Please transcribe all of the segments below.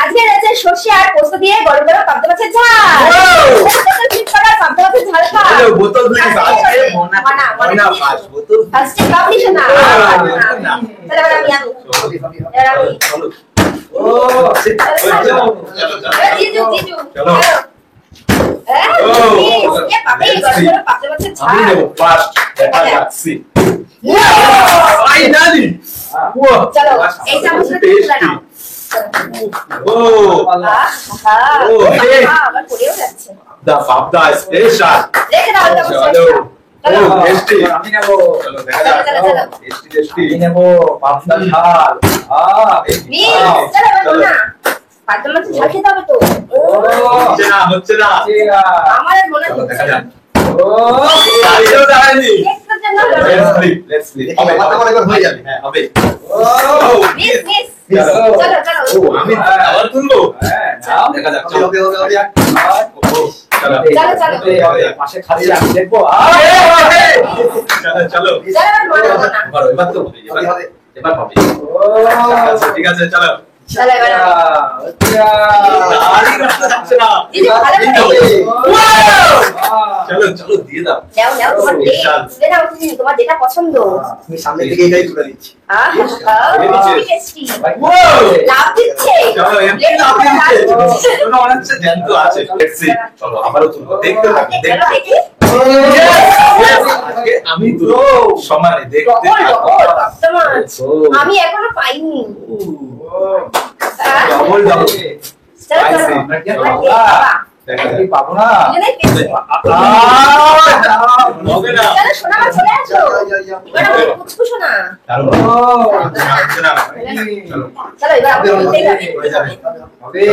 আজকে রয়েছে সর্ষে আর পোস্ত দিয়ে গরম গরম পাবদা মাছের ঝাল। পাবদা মাছের ঝাল খা। বোতল ধুই আজকে মনা পাস বোতল ফার্স্টে কাবলি না। চলো আমি ও জিজু চলো ये पापे गरम पाबদা মাছের ঝাল। আমি নেব ফার্স্ট দেখা যাচ্ছে ফাইনালি চলো এই চামচটা তুলে নাও। ও আবার পড়েও যাচ্ছে। দা পাবদা স্পেশাল রেখে দাও এটা চলো ও টেস্টি আমি নেব চলো দেখা যাক চলো টেস্টি আমি নেব পাবদা ঝাল চলো না পাবদা মাছের ঝাল খেতে হবে তো। হচ্ছে না আমার আর মনে দেখা হচ্ছে যাক দাঁড়িয়েও দাঁড়ায়নি লেটস স্লিপ হবে হয়ে যাবে হ্যাঁ হবে মিস চলো আমি আবার তুলবো হ্যাঁ নাও দেখা যাক চলো চলো পাশে খালি আমি দেখবো চলো এবার তো হবে এবার হবে ঠিক আছে চলো চলো এবার দাঁড়িয়ে রাখতে যাচ্ছে না দিদি ভালো করে চলো চলো দিয়ে দাও নাও তুলে নাও তুমি তোমার যেটা পছন্দ। তুমি সামনে থেকে এটাই তুলে দিচ্ছি টেস্টি ও লাভ দিচ্ছে চলো এমনি লাভ দিচ্ছে কোনো অনেক জ্যান্ত আছে লেটস সি চলো আবারও তুলবো দেখতে থাকি চলো দেখি আজকে আমি তো সমানে দেখতে থাকবো আমি এখনো পাইনি। ডবল চলো দেখা কি পাবো না হবে না চলো সোনা মা চলে আসো এবার আমি কুচকুশো না। দারুণ হচ্ছে না চলো চলো এবার আমি নিতেই হবে। হয়ে যাবে হবে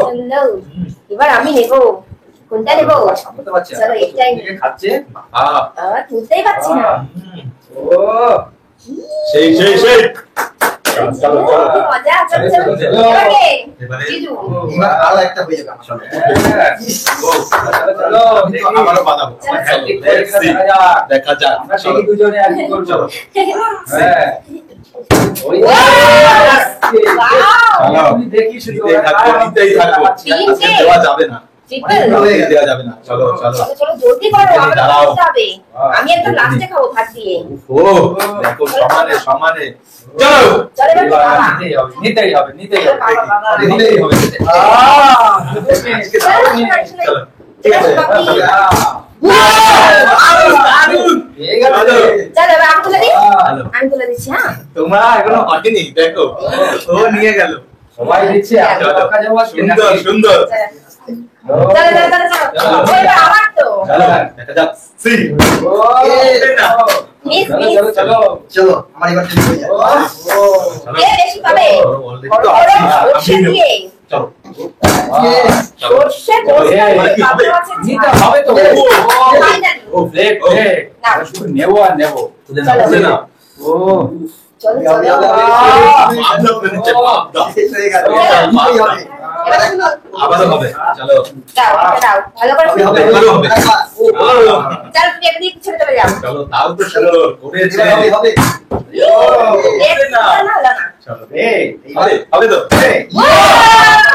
চলো এবার আমি নেব কোনটা নেব বুঝতে পারছি চলো এইটাই খাচ্ছে তুলতেই পারছি না। ও সেই চলো কি মজা চলো চলো চলো। এবার কে? এবারে জিজু এবার আরো একটা হয়ে যাবে আমার সামনে চলো আবারও বাঁধাবো লেটস সি দেখা যাক আমরা সেই দুজনে আর কি করব চলো হ্যাঁ ওই Wow! তুমি দেখি শুধু নিতেই থাকবো তিনটে। দেওয়া যাবে না ট্রিপল দেওয়া যাবে না চলো চলো চলো চলো জলদি করো আমার দাঁড়াও। খেতে হবে আমি একদম লাস্টে খাবো ভাত দিয়ে ও দেখো সমানে চলো চলো এবার এবার খাওয়া নিতেই হবে বাবা দিলেই হবে আজকে চলো চলো ঠিক আছে চলো দারুণ এই গেল চলো এবার আমি তুলে দিই হ্যালো আমি তুলে দিচ্ছি হ্যাঁ তোমরা এখনো হটেনি দেখো ও নিয়ে গেল সবাই দিচ্ছে আমি চলো কাকা যাবো সুন্দর সুন্দর চলো এবার আমার তো চলো দেখা যাক সি মিস চলো চলো চলো আমার এবার ঠিক হয়ে যাবে কে বেশি পাবে অলরেডি বড় তো বড় আছি সর্ষে দিয়ে চলো সর্ষে পোস্ত এবার কি হবে? নিতে হবে তো ফাইনালি ও দেখ দেখ নাও। শুধু নেবো আর নেবো তুলে নাও তুলে নাও ও চলো হবে, চলো হবে, পাবদা পেরেছে পাবদা শেষ হয়ে গেছে এটাই হবে এবার শুনো আবারও হবে চলো দাও এটা দাও ভালো করে হবে, শুনো। হবে, এবারও হবে চলো তুমি একটা দিয়ে ছেড়ে চলে যাও চলো তাও তো সুন্দর করেছে হবে হবে না না না চলো এই হবে তো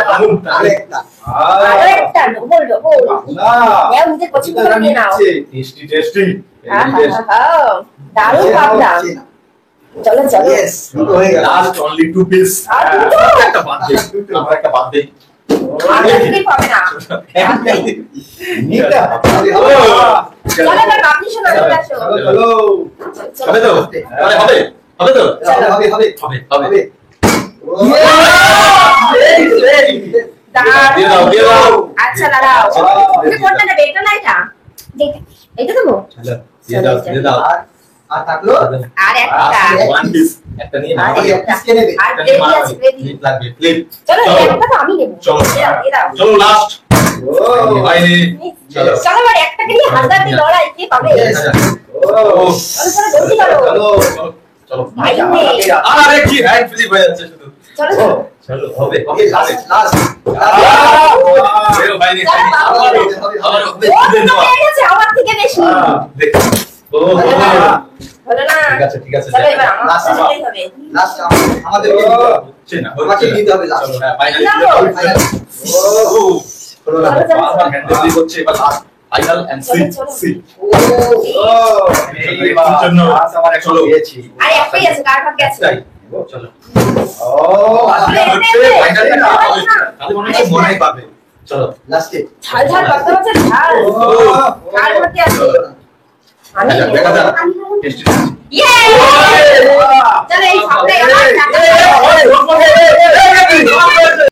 দারুণ আরেকটা আরেকটা ডবল ডবল না নাও নিজে পছন্দ করে নিয়ে নাও টেস্টি টেস্টি দারুণ পাবদা চলো চলো ইয়েস দুটো হয়ে গেল লাস্ট অনলি 2 পিস আর দুটো? একটা বাদ দেই আমরা একটা বাদ দেই আমি যদি পাবে না নিতে হবে চলো এবার আপনি শোনা চলে আসো চলো চলো হবে তো মানে হবে হবে তো হবে হবে হবে হবে হবে হবে দিয়ে দাও দিয়ে দাও আচ্ছা দাঁড়াও তুমি কোনটা নেবে এটা না এটা এটা দেবো চলো দিয়ে দাও দিয়ে দাও আর থাকলো আর একটা ওয়ান পিস একটা নিয়ে নাও আর একটা কে নেবে আর একটা রেডি নিয়ে আছে রেডি ফ্লিপ লাগবে ফ্লিপ চলো একটা তো আমি নেব চলো। দিয়ে দাও চলো লাস্ট ও বাইরে চলো চলো এবার একটাকে নিয়ে হাজারটি লড়াই কে পাবে Yes. ও চলো চলো জলদি করো চলো চলো ভাই আরে কি হ্যান্ড ফ্লিপ হয়ে যাচ্ছে শুধু চলো চলো চলো হবে ওকে লাস্ট লাস্ট বেরো বাইরে ও তো পেয়ে গেছে আমার থেকে বেশি দেখো ও হলো না ঠিক আছে চলো এবার আমার Last সাথেই হবে লাস্ট আমাদের সে না আমাকে দিতে হবে লাস্ট চলো হ্যাঁ ফাইনালি ফাইনাল ও হলো না চলো, চলো। বারবার হ্যান্ডেল দিয়ে হচ্ছে এবার লাস্ট ফাইনাল এন্ড সি চলো, চলো। সি ও এইবার জন্য লাস্ট আমার একটা চলো। দিয়েছি আর একটাই আছে কার ভাগ গেছে তাই চলো ও আরে, ফাইনালি না, হবে না। তাহলে মনে হচ্ছে মনে পাবে চলো লাস্টে ঝাল ঝাল করতে হচ্ছে ঝাল কার ভর্তি আছে আমি আচ্ছা, দেখা যাক টেস্টি ইয়ে চলো এই সামনে এই